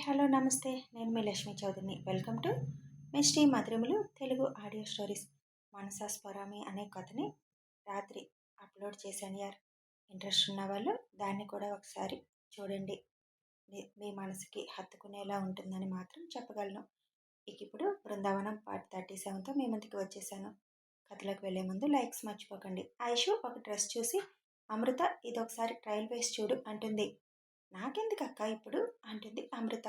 Hello నమస్తే. నేను మీ లక్ష్మీ చౌదరిని. వెల్కమ్ టు మిస్టీ మధురిమలు తెలుగు ఆడియో స్టోరీస్. మనసా స్వరామి అనే కథని రాత్రి అప్లోడ్ చేశాను యార్. ఇంట్రెస్ట్ ఉన్న వాళ్ళు దాన్ని కూడా ఒకసారి చూడండి. మీ మనసుకి హత్తుకునేలా ఉంటుందని మాత్రం చెప్పగలను. ఇప్పుడు బృందావనం పార్ట్ 37తో మీ ముందుకు వచ్చేసాను. కథలోకి వెళ్ళే ముందు లైక్స్ మర్చిపోకండి. ఐషు ఒక డ్రెస్ చూసి, అమృత ఇదొకసారి ట్రయల్ వేసి చూడు అంటుంది. నాకెందుకక్క ఇప్పుడు అంటుంది అమృత.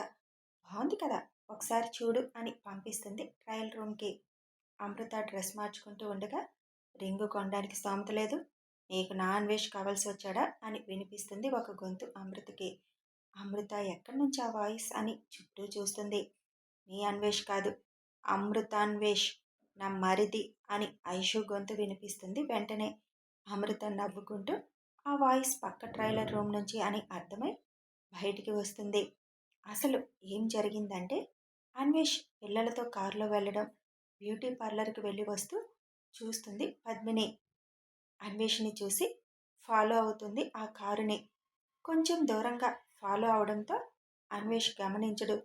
బాగుంది కదా, ఒకసారి చూడు అని పంపిస్తుంది ట్రయల్ రూమ్కి. అమృత డ్రెస్ మార్చుకుంటూ ఉండగా, రింగు కొనడానికి స్తోమత లేదు, నీకు నా అన్వేష్ కావాల్సి వచ్చాడా అని వినిపిస్తుంది ఒక గొంతు అమృతకి. అమృత ఎక్కడి నుంచి ఆ వాయిస్ అని చుట్టూ చూస్తుంది. నీ అన్వేష్ కాదు, అమృతాన్వేష్, నా మరిది అని ఐషు గొంతు వినిపిస్తుంది. వెంటనే అమృత నవ్వుకుంటూ ఆ వాయిస్ పక్క ట్రైలర్ రూమ్ నుంచి అని అర్థమై బయటికి వస్తుంది. అసలు ఏం జరిగిందంటే, అన్వేష్ పిల్లలతో కారులో వెళ్ళడం, బ్యూటీ పార్లర్కి వెళ్ళి వస్తూ చూస్తుంది పద్మిని. అన్వేష్ని చూసి ఫాలో అవుతుంది ఆ కారుని. కొంచెం దూరంగా ఫాలో అవడంతో అన్వేష్ గమనించడు.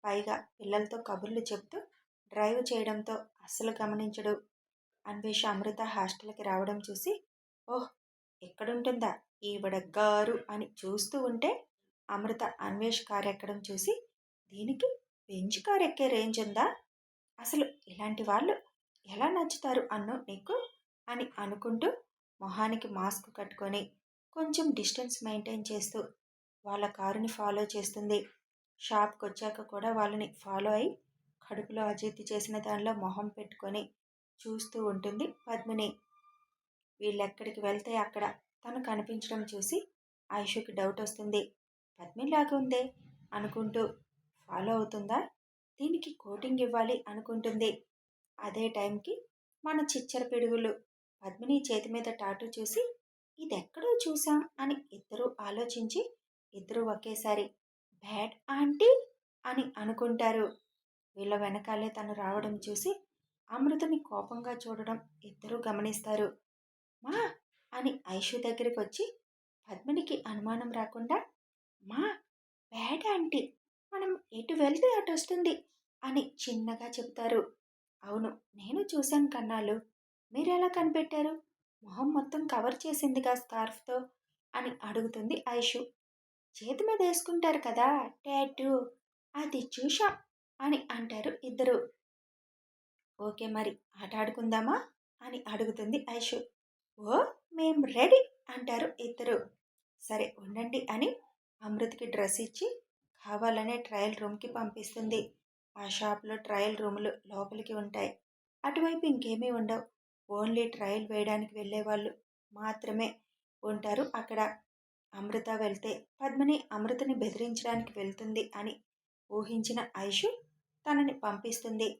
పైగా పిల్లలతో కబుర్లు చెప్తూ డ్రైవ్ చేయడంతో అస్సలు గమనించడు. అన్వేష్ అమృత హాస్టల్కి రావడం చూసి, ఓహ్, ఎక్కడుంటుందా ఈవిడ గారు అని చూస్తూ ఉంటే, అమృత అన్వేష్ కారు ఎక్కడం చూసి, దీనికి బెంచ్ కారు ఎక్కే రేంజ్ ఉందా, అసలు ఇలాంటి వాళ్ళు ఎలా నచ్చుతారు అన్నో నీకు అని అనుకుంటూ మొహానికి మాస్క్ కట్టుకొని కొంచెం డిస్టెన్స్ మెయింటైన్ చేస్తూ వాళ్ళ కారుని ఫాలో చేస్తుంది. షాప్కి వచ్చాక కూడా వాళ్ళని ఫాలో అయి కడుపులో అజీర్తి చేసిన దానిలో మొహం పెట్టుకొని చూస్తూ ఉంటుంది పద్మిని. వీళ్ళెక్కడికి వెళ్తే అక్కడ తను కనిపించడం చూసి ఐషుకి డౌట్ వస్తుంది. పద్మిలాగా ఉందే అనుకుంటూ ఫాలో అవుతుందా, దీనికి కోటింగ్ ఇవ్వాలి అనుకుంటుంది. అదే టైంకి మన చిచ్చర పిడుగులు పద్మిని చేతి మీద టాటూ చూసి, ఇదెక్కడో చూసాం అని ఇద్దరూ ఆలోచించి ఇద్దరూ ఒకేసారి బ్యాడ్ ఆంటీ అని అనుకుంటారు. వీళ్ళ వెనకాలే తను రావడం చూసి అమృతని కోపంగా చూడడం ఇద్దరూ గమనిస్తారు. మా అని ఐషు దగ్గరికి వచ్చి పద్మినికి అనుమానం రాకుండా, మా బ్యాడ్ ఆంటీ, మనం ఎటు వెళ్తే అటు వస్తుంది అని చిన్నగా చెప్తారు. అవును, నేను చూశాను కన్నాళ్ళు, మీరెలా కనిపెట్టారు, మొహం మొత్తం కవర్ చేసిందిగా స్కార్ఫ్తో అని అడుగుతుంది ఐషు. చేతి మీద వేసుకుంటారు కదా టాటూ, అది చూశాం అని అంటారు ఇద్దరు. ఓకే, మరి ఆట ఆడుకుందామా అని అడుగుతుంది ఐషు. ఓ, మేం రెడీ అంటారు ఇద్దరు. సరే ఉండండి అని అమృత్కి డ్రెస్ ఇచ్చి కావాలనే ట్రయల్ రూమ్కి పంపిస్తుంది. ఆ షాప్లో ట్రయల్ రూములు లోపలికి ఉంటాయి. అటువైపు ఇంకేమీ ఉండవు. ఓన్లీ ట్రయల్ వేయడానికి వెళ్ళే వాళ్ళు మాత్రమే ఉంటారు అక్కడ. అమృత వెళ్తే పద్మిని అమృతని బెదిరించడానికి వెళ్తుంది అని ఊహించిన ఐషు తనని పంపిస్తుంది.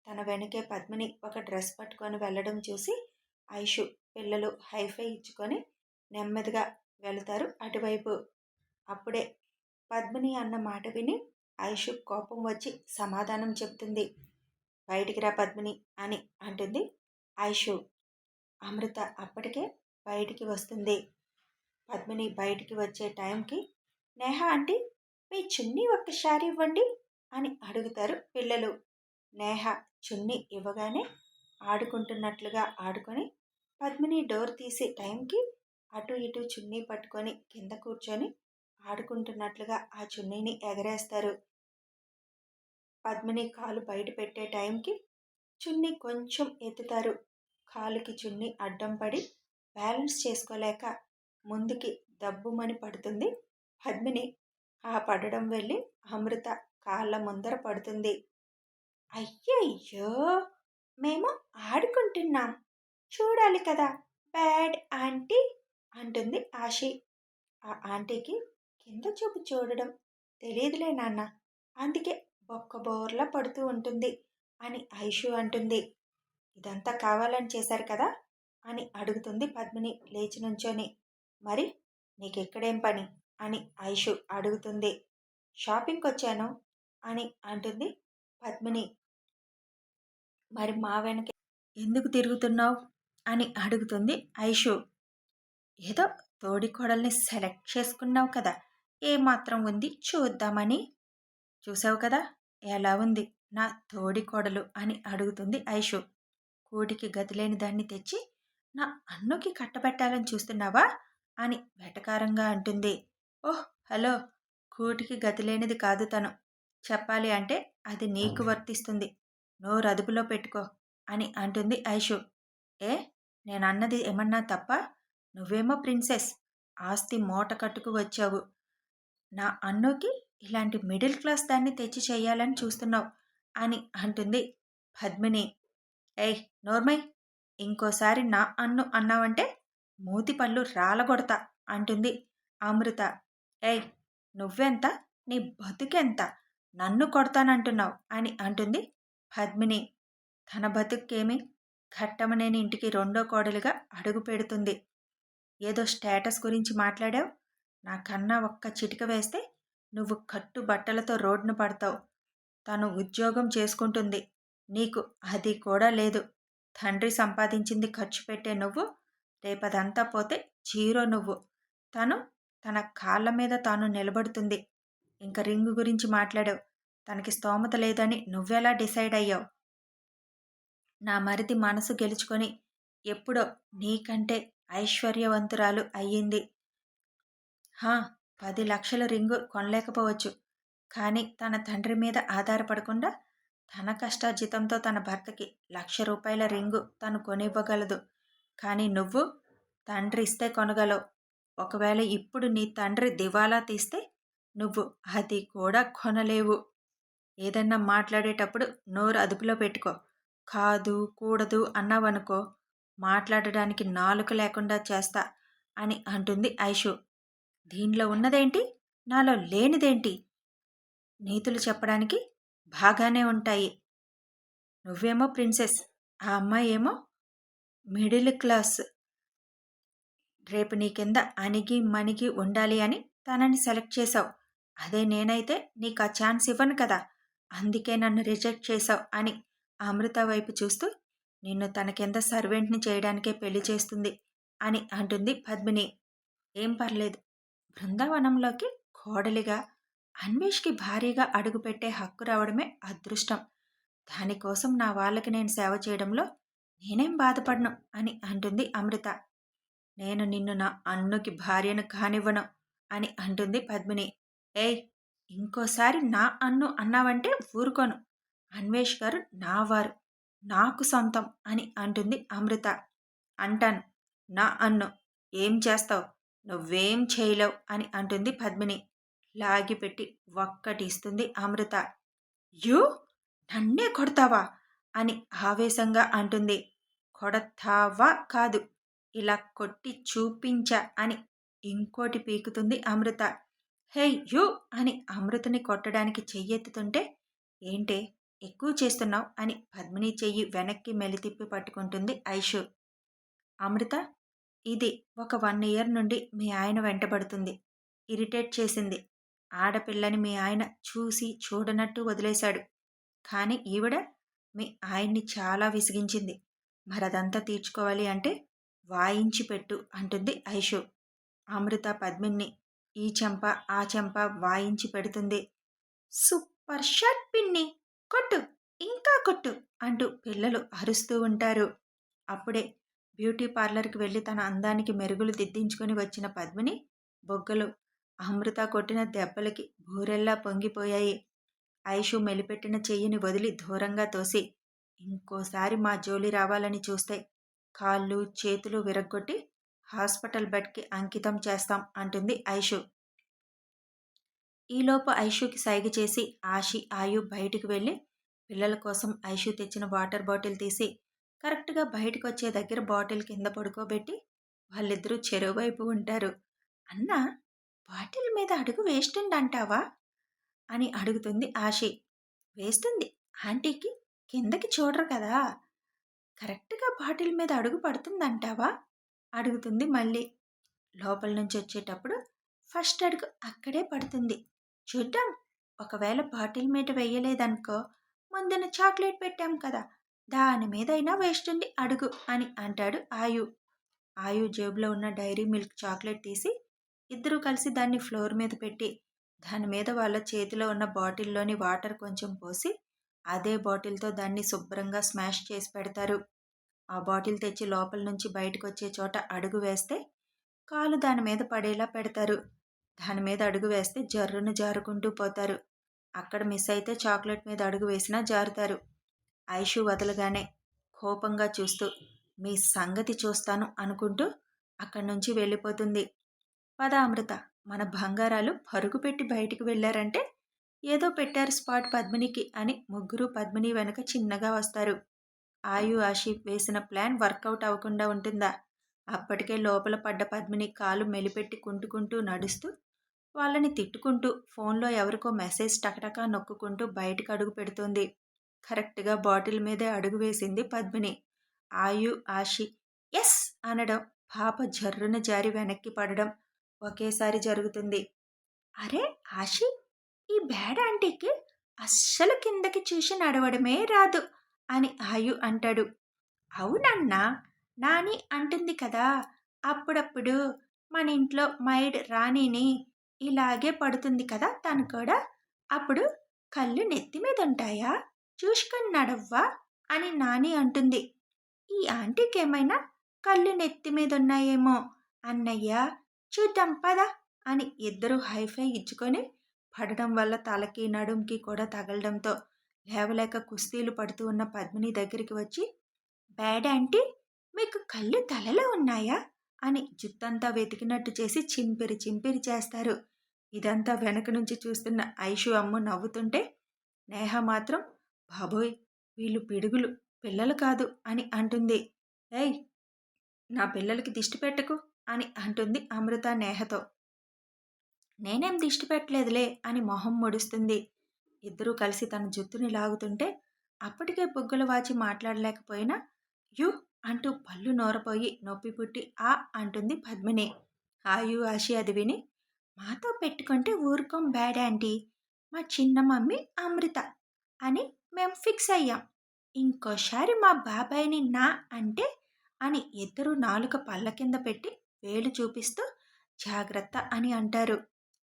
తన వెనకే పద్మిని ఒక డ్రెస్ పట్టుకొని వెళ్ళడం చూసి ఐషు పిల్లలు హైఫై ఇచ్చుకొని నెమ్మదిగా వెళతారు అటువైపు. అప్పుడే పద్మిని అన్న మాట విని ఐషు కోపం వచ్చి సమాధానం చెప్తుంది. బయటికి రా పద్మిని అని అంటుంది ఐషు. అమృత అప్పటికే బయటికి వస్తుంది. పద్మిని బయటికి వచ్చే టైంకి, నేహ ఆంటీ, మీ చున్నీ ఒక్కసారి ఇవ్వండి అని అడుగుతారు పిల్లలు. నేహ చున్నీ ఇవ్వగానే ఆడుకుంటున్నట్లుగా ఆడుకొని పద్మిని డోర్ తీసే టైంకి అటు ఇటు చున్నీ పట్టుకొని కింద కూర్చొని ఆడుకుంటున్నట్లుగా ఆ చున్నీని ఎగరేస్తారు. పద్మిని కాలు బయట పెట్టే టైంకి చున్నీ కొంచెం ఎత్తుతారు. కాలుకి చున్నీ అడ్డం పడి బ్యాలెన్స్ చేసుకోలేక ముందుకి దబ్బుమని పడుతుంది పద్మిని. ఆ పడడం వెళ్ళి అమృత కాళ్ళ ముందర పడుతుంది. అయ్యయ్యో, మేము ఆడుకుంటున్నాం, చూడాలి కదా బ్యాడ్ ఆంటీ అంటుంది ఆశి. ఆ ఆంటీకి కింద చూపు చూడడం తెలియదులే నాన్న, అందుకే బొక్క బోర్లా పడుతూ ఉంటుంది అని ఐషు అంటుంది. ఇదంతా కావాలని చేశారు కదా అని అడుగుతుంది పద్మిని లేచి నుంచొని. మరి నీకెక్కడేం పని అని ఐషు అడుగుతుంది. షాపింగ్కి వచ్చాను అని అంటుంది పద్మిని. మరి మా వెనక ఎందుకు తిరుగుతున్నావు అని అడుగుతుంది ఐషు. ఏదో తోడి కోడల్ని సెలెక్ట్ చేసుకున్నావు కదా, ఏమాత్రం ఉంది చూద్దామని. చూసావు కదా ఎలా ఉంది నా తోడి కోడలు అని అడుగుతుంది ఐషు. కూటికి గతిలేని దాన్ని తెచ్చి నా అన్నుకి కట్టబెట్టాలని చూస్తున్నావా అని వెటకారంగా అంటుంది. ఓహ్ హలో, కూటికి గతిలేనిది కాదు తను. చెప్పాలి అంటే అది నీకు వర్తిస్తుంది. నోరు అదుపులో పెట్టుకో అని అంటుంది ఐషు. ఏ, నేనన్నది ఏమన్నా తప్ప? నువ్వేమో ప్రిన్సెస్, ఆస్తి మూట కట్టుకు వచ్చావు. నా అన్నుకి ఇలాంటి మిడిల్ క్లాస్ దాన్ని తెచ్చి చెయ్యాలని చూస్తున్నావు అని అంటుంది పద్మిని. ఏయ్ నోర్మై, ఇంకోసారి నా అన్ను అన్నావంటే మూతి పళ్ళు రాలగొడతా అంటుంది అమృత. ఏయ్ నువ్వెంత, నీ బతుకెంత, నన్ను కొడతానంటున్నావు అని అంటుంది పద్మిని. తన బతుకేమి, ఘట్టమనేని ఇంటికి రెండో కోడలిగా అడుగు పెడుతుంది. ఏదో స్టేటస్ గురించి మాట్లాడావు, నాకన్నా ఒక్క చిటిక వేస్తే నువ్వు కట్టు బట్టలతో రోడ్డున పడతావు. తను ఉద్యోగం చేసుకుంటుంది, నీకు అది కూడా లేదు. తండ్రి సంపాదించింది ఖర్చు పెట్టే నువ్వు రేపదంతా పోతే జీరో నువ్వు. తను తన కాళ్ళ మీద తాను నిలబడుతుంది. ఇంక రింగు గురించి మాట్లాడావు, తనకి స్తోమత లేదని నువ్వెలా డిసైడ్ అయ్యావు? నా మరిది మనసు గెలుచుకొని ఎప్పుడో నీకంటే ఐశ్వర్యవంతురాలు అయ్యింది. 10 లక్షల రింగు కొనలేకపోవచ్చు, కానీ తన తండ్రి మీద ఆధారపడకుండా తన కష్టార్జితంతో తన భర్తకి ₹1,00,000 రింగు తను కొనివ్వగలదు. కానీ నువ్వు తండ్రి ఇస్తే కొనగలవు. ఒకవేళ ఇప్పుడు నీ తండ్రి దివాలా తీస్తే నువ్వు అది కూడా కొనలేవు. ఏదన్నా మాట్లాడేటప్పుడు నోరు అదుపులో పెట్టుకో. కాదు కూడదు అన్నావనుకో, మాట్లాడడానికి నాలుక లేకుండా చేస్తా అని అంటుంది ఐషు. దీనిలో ఉన్నదేంటి, నాలో లేనిదేంటి? నీతులు చెప్పడానికి బాగానే ఉంటాయి. నువ్వేమో ప్రిన్సెస్, ఆ అమ్మాయి ఏమో మిడిల్ క్లాస్. రేపు నీ కింద అణిగి మణిగి ఉండాలి అని తనని సెలెక్ట్ చేశావు. అదే నేనైతే నీకు ఆ ఛాన్స్ ఇవ్వను కదా, అందుకే నన్ను రిజెక్ట్ చేశావు అని అమృత వైపు చూస్తూ నిన్ను తన కింద సర్వెంట్ని చేయడానికే పెళ్లి చేస్తుంది అని అంటుంది పద్మిని. ఏం పర్లేదు, బృందావనంలోకి కోడలిగా అన్వేష్కి భారీగా అడుగుపెట్టే హక్కు రావడమే అదృష్టం. దానికోసం నా వాళ్ళకి నేను సేవ చేయడంలో నేనేం బాధపడను అని అంటుంది అమృత. నేను నిన్ను నా అన్నుకి భార్యను కానివ్వను అని అంటుంది పద్మిని. ఏయ్ ఇంకోసారి నా అన్ను అన్నావంటే ఊరుకోను. అన్వేష్ గారు నా వారు, నాకు సొంతం అని అంటుంది అమృత. అంటాను, నా అన్ను ఏం చేస్తావు? నువ్వేం చేయలేవు అని అంటుంది పద్మిని. లాగిపెట్టి ఒక్కటి ఇస్తుంది అమృత. యూ, నన్నే కొడతావా అని ఆవేశంగా అంటుంది. కొడతావా కాదు, ఇలా కొట్టి చూపించా అని ఇంకోటి పీకుతుంది అమృత. హే యూ అని అమృతని కొట్టడానికి చెయ్యెత్తుతుంటే, ఏంటే ఎక్కువ చేస్తున్నావు అని పద్మిని చెయ్యి వెనక్కి మెలితిప్పి పట్టుకుంటుంది ఐషు. అమృత, ఇది ఒక 1 ఇయర్ నుండి మీ ఆయన వెంటబడుతుంది. ఇరిటేట్ చేసింది. ఆడపిల్లని మీ ఆయన చూసి చూడనట్టు వదిలేశాడు. కానీ ఈవిడ మీ ఆయన్ని చాలా విసిగించింది. మరదంతా తీర్చుకోవాలి అంటే వాయించి పెట్టు అంటుంది ఐషు. అమృత పద్మిని ఈ చెంప ఆ చెంప వాయించి పెడుతుంది. సూపర్ షాట్ పిన్ని, కొట్టు, ఇంకా కొట్టు అంటూ పిల్లలు అరుస్తూ ఉంటారు. అప్పుడే బ్యూటీ పార్లర్కి వెళ్ళి తన అందానికి మెరుగులు దిద్దించుకొని వచ్చిన పద్మిని బొగ్గలు అమృత కొట్టిన దెబ్బలకి బూరెల్లా పొంగిపోయాయి. ఐషు మెలిపెట్టిన చెయ్యిని వదిలి దూరంగా తోసి, ఇంకోసారి మా జోలి రావాలని చూస్తే కాళ్ళు చేతులు విరగ్గొట్టి హాస్పిటల్ బెడ్కి అంకితం చేస్తాం అంటుంది ఐషు. ఈలోపు ఐషుకి సైగ చేసి ఆషి ఆయు బయటికి వెళ్ళి పిల్లల కోసం ఐషు తెచ్చిన వాటర్ బాటిల్ తీసి కరెక్ట్గా బయటకు వచ్చే దగ్గర బాటిల్ కింద పడుకోబెట్టి వాళ్ళిద్దరూ చెరోవైపు ఉంటారు. అన్న, బాటిల్ మీద అడుగు వేస్తుందంటావా అని అడుగుతుంది ఆషి. వేస్తుంది, ఆంటీకి కిందకి చూడరు కదా. కరెక్ట్గా బాటిల్ మీద అడుగు పడుతుందంటావా అడుగుతుంది మళ్ళీ. లోపల నుంచి వచ్చేటప్పుడు ఫస్ట్ అడుగు అక్కడే పడుతుంది, చూద్దాం. ఒకవేళ బాటిల్ మీద వేయలేదనుకో, ముందున చాక్లెట్ పెట్టాం కదా, దాని మీదైనా వేస్తుంది అడుగు అని అంటాడు ఆయు. ఆయు జేబులో ఉన్న డైరీ మిల్క్ చాక్లెట్ తీసి ఇద్దరూ కలిసి దాన్ని ఫ్లోర్ మీద పెట్టి దాని మీద వాళ్ళ చేతిలో ఉన్న బాటిల్లోని వాటర్ కొంచెం పోసి అదే బాటిల్తో దాన్ని శుభ్రంగా స్మాష్ చేసి పెడతారు. ఆ బాటిల్ తెచ్చి లోపల నుంచి బయటకొచ్చే చోట అడుగు వేస్తే కాలు దాని మీద పడేలా పెడతారు. దాని మీద అడుగు వేస్తే జర్రున జారుకుంటూ పోతారు. అక్కడ మిస్ అయితే చాక్లెట్ మీద అడుగు వేసినా జారుతారు. ఐషు వదలగానే కోపంగా చూస్తూ మీ సంగతి చూస్తాను అనుకుంటూ అక్కడి నుంచి వెళ్ళిపోతుంది. పద అమృత, మన బంగారాలు పరుగు పెట్టి బయటికి వెళ్ళారంటే ఏదో పెట్టారు స్పాట్ పద్మినికి అని ముగ్గురు పద్మిని వెనక చిన్నగా వస్తారు. ఆయు ఆషి వేసిన ప్లాన్ వర్కౌట్ అవ్వకుండా ఉంటుందా? అప్పటికే లోపల పడ్డ పద్మిని కాలు మెలిపెట్టి కుంటుకుంటూ నడుస్తూ వాళ్ళని తిట్టుకుంటూ ఫోన్లో ఎవరికో మెసేజ్ టకటకా నొక్కుకుంటూ బయటకు అడుగు పెడుతోంది. కరెక్ట్గా బాటిల్ మీదే అడుగు వేసింది పద్మిని. ఆయు ఆషి ఎస్ అనడం, పాప జర్రున జారి వెనక్కి పడడం ఒకేసారి జరుగుతుంది. అరే ఆషి, ఈ బ్యాడ్ ఆంటీకి అస్సలు కిందకి చూసి నడవడమే రాదు అని ఆయు అంటాడు. అవునన్నా, నాని అంటుంది కదా, అప్పుడప్పుడు మన ఇంట్లో మైడ్ రాణిని ఇలాగే పడుతుంది కదా తను కూడా, అప్పుడు కళ్ళు నెత్తి మీద ఉంటాయా, చూసుకొని నడవ్వా అని నాని అంటుంది. ఈ ఆంటీకేమైనా కళ్ళు నెత్తి మీద ఉన్నాయేమో అన్నయ్య, చూద్దాం పద అని ఇద్దరు హైఫై ఇచ్చుకొని పడడం వల్ల తలకి నడుంకి కూడా తగలడంతో లేవలేక కుస్తీలు పడుతూ ఉన్న పద్మిని దగ్గరికి వచ్చి బ్యాడ్ ఆంటీ, మీకు కళ్ళు తలలో ఉన్నాయా అని జుత్తంతా వెతికినట్టు చేసి చింపిరి చింపిరి చేస్తారు. ఇదంతా వెనక నుంచి చూస్తున్న ఐషు అమ్మ నవ్వుతుంటే నేహ మాత్రం బాబోయ్, వీళ్ళు పిడుగులు, పిల్లలు కాదు అని అంటుంది. ఏయ్, నా పిల్లలకి దిష్టి పెట్టకు అని అంటుంది అమృత నేహతో. నేనేం దిష్టి పెట్టలేదులే అని మొహం ముడుస్తుంది. ఇద్దరూ కలిసి తన జుత్తుని లాగుతుంటే అప్పటికే బుగ్గలు వాచి మాట్లాడలేకపోయినా యు అంటూ పళ్ళు నోరపోయి నొప్పి పుట్టి ఆ అంటుంది పద్మిని. ఆయు ఆశి అది విని మాతో పెట్టుకుంటే ఊరుకోం బ్యాడ్ ఆంటీ, మా చిన్న మమ్మీ అమృత అని మేం ఫిక్స్ అయ్యాం. ఇంకోసారి మా బాబాయ్ని నా అంటే అని ఇద్దరు నాలుక పళ్ళ కింద పెట్టి వేలు చూపిస్తూ జాగ్రత్త అని అంటారు.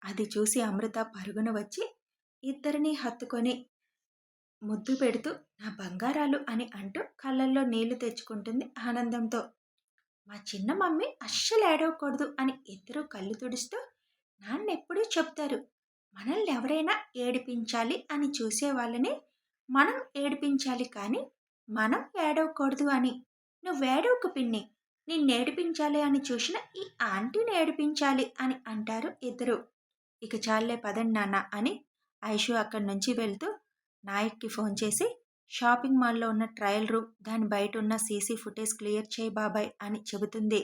అది చూసి అమృత పరుగున వచ్చి ఇద్దరిని హత్తుకొని ముద్దు పెడుతూ నా బంగారాలు అని అంటూ కళ్ళల్లో నీళ్లు తెచ్చుకుంటుంది ఆనందంతో. మా చిన్న మమ్మీ అస్సలు ఏడవకూడదు అని ఇద్దరూ కళ్ళు తుడుస్తూ నాన్నెప్పుడూ చెప్తారు, మనల్ని ఎవరైనా ఏడిపించాలి అని చూసే వాళ్ళని మనం ఏడిపించాలి కానీ మనం ఏడవకూడదు అని. నువ్వేడవకు పిన్ని, నిన్నేడిపించాలి అని చూసిన ఈ ఆంటీని ఏడిపించాలి అని అంటారు ఇద్దరు. ఇక చాలే పదండి నాన్న అని ఐషు అక్కడి నుంచి వెళ్తూ నాయక్కి ఫోన్ చేసి షాపింగ్ మాల్లో ఉన్న ట్రయల్ రూమ్ దాని బయట ఉన్న సీసీ ఫుటేజ్ క్లియర్ చేయి బాబాయ్ అని చెబుతుంది.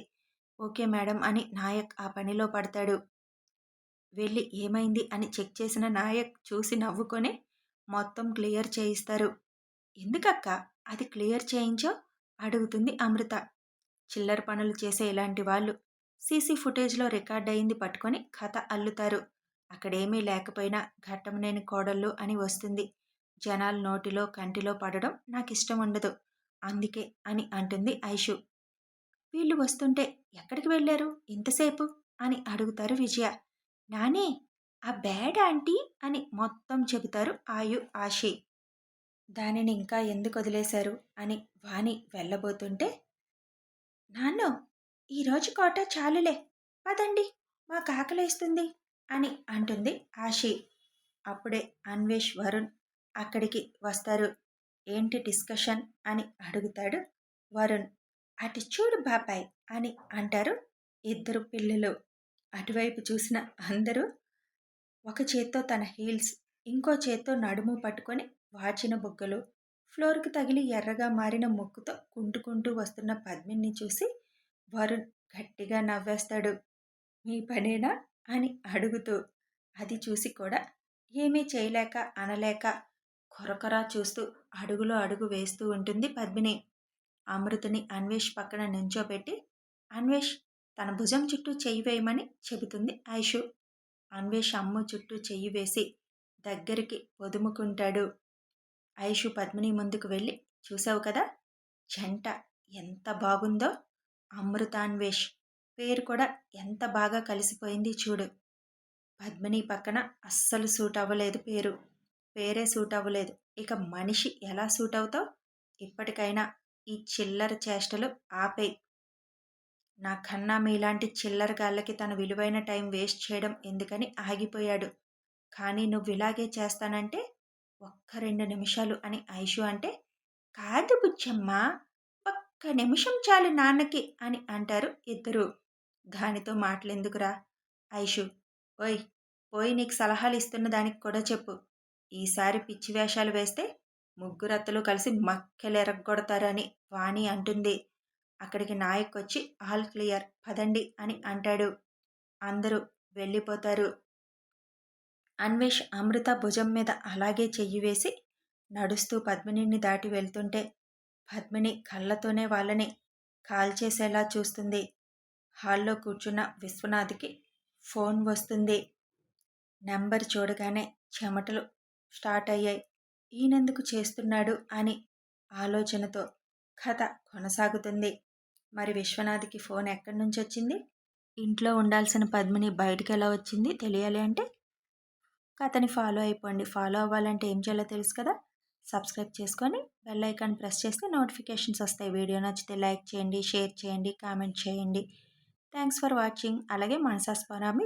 ఓకే మేడం అని నాయక్ ఆ పనిలో పడతాడు. వెళ్ళి ఏమైంది అని చెక్ చేసిన నాయక్ చూసి నవ్వుకొని మొత్తం క్లియర్ చేయిస్తారు. ఎందుకక్క అది క్లియర్ చేయించో అడుగుతుంది అమృత. చిల్లర పనులు చేసే ఇలాంటి వాళ్ళు సీసీ ఫుటేజ్లో రికార్డ్ అయింది పట్టుకొని కథ అల్లుతారు. అక్కడేమీ లేకపోయినా ఘట్టమనేని కోడళ్ళు అని వస్తుంది. జనాల నోటిలో కంటిలో పడడం నాకు ఇష్టం ఉండదు, అందుకే అని అంటుంది ఐషు. వీళ్ళు వస్తుంటే ఎక్కడికి వెళ్ళారు ఇంతసేపు అని అడుగుతారు విజయ. నానే, ఆ బ్యాడ్ ఆంటీ అని మొత్తం చెబుతారు ఆయు ఆషి. దానిని ఇంకా ఎందుకు వదిలేశారు అని వాణి వెళ్ళబోతుంటే నాన్నో, ఈరోజు కోట చాలులే, పదండి మాకు ఆకలేస్తుంది అని అంటుంది ఆషి. అప్పుడే అన్వేష్ వరుణ్ అక్కడికి వస్తారు. ఏంటి డిస్కషన్ అని అడుగుతాడు వరుణ్. అటు చూడు బాబాయ్ అని అంటారు ఇద్దరు పిల్లలు. అటువైపు చూసిన అందరూ ఒక చేత్తో తన హీల్స్, ఇంకో చేత్తో నడుము పట్టుకొని వాచిన బుగ్గలు, ఫ్లోర్కి తగిలి ఎర్రగా మారిన ముక్కుతో కుంటుకుంటూ వస్తున్న పద్మిని చూసి వరుణ్ గట్టిగా నవ్వేస్తాడు. మీ పనేనా అని అడుగుతూ. అది చూసి కూడా ఏమీ చేయలేక అనలేక కొరకొరా చూస్తూ అడుగులో అడుగు వేస్తూ ఉంటుంది పద్మిని. అమృతని అన్వేష్ పక్కన నించోబెట్టి అన్వేష్ తన భుజం చుట్టూ చెయ్యి వేయమని చెబుతుంది ఐషు. అన్వేష్ అమ్ము చుట్టూ చెయ్యి వేసి దగ్గరికి పొదుముకుంటాడు. ఐషు పద్మిని ముందుకు వెళ్ళి చూసావు కదా జంట ఎంత బాగుందో, అమృతాన్వేష్ పేరు కూడా ఎంత బాగా కలిసిపోయింది చూడు. పద్మిని పక్కన అస్సలు సూట్ అవ్వలేదు పేరు. పేరే సూట్ అవ్వలేదు. ఇక మనిషి ఎలా సూట్ అవుతావు? ఇప్పటికైనా ఈ చిల్లర చేష్టలు ఆపేయి. నాకన్నా మీలాంటి చిల్లర గాళ్ళకి తన విలువైన టైం వేస్ట్ చేయడం ఎందుకని ఆగిపోయాడు. కానీ నువ్విలాగే చేస్తానంటే ఒక్క 2 నిమిషాలు అని ఐషు అంటే, కాదు బుచ్చమ్మ, ఒక్క నిమిషం చాలు నాన్నకి అని అంటారు ఇద్దరు. దానితో మాటలెందుకురా ఐషు, ఓయ్ పోయి నీకు సలహాలు ఇస్తున్న దానికి కూడా చెప్పు. ఈసారి పిచ్చి వేషాలు వేస్తే ముగ్గురత్తలు కలిసి మక్కెలెరగొడతారని వాణి అంటుంది. అక్కడికి నాయక్ వచ్చి ఆల్ క్లియర్ పదండి అని అంటాడు. అందరూ వెళ్ళిపోతారు. అన్వేష్ అమృత భుజం మీద అలాగే చెయ్యి వేసి నడుస్తూ పద్మినిని దాటి వెళ్తుంటే పద్మిని కళ్ళతోనే వాళ్ళని కాల్చేసేలా చూస్తుంది. హాల్లో కూర్చున్న విశ్వనాథ్కి ఫోన్ వస్తుంది. నెంబర్ చూడగానే చెమటలు స్టార్ట్ అయ్యాయి. ఈయనెందుకు చేస్తున్నాడు అని ఆలోచనతో కథ కొనసాగుతుంది. మరి విశ్వనాథ్కి ఫోన్ ఎక్కడి నుంచి వచ్చింది? ఇంట్లో ఉండాల్సిన పద్మిని బయటికి ఎలా వచ్చింది తెలియాలి అంటే కథని ఫాలో అయిపోండి. ఫాలో అవ్వాలంటే ఏం చేయాలో తెలుసు కదా. సబ్స్క్రైబ్ చేసుకొని బెల్ ఐకాన్ ప్రెస్ చేస్తే నోటిఫికేషన్స్ వస్తాయి. వీడియో నచ్చితే లైక్ చేయండి, షేర్ చేయండి, కామెంట్ చేయండి. Thanks for watching. అలాగే మనసాస్పరామి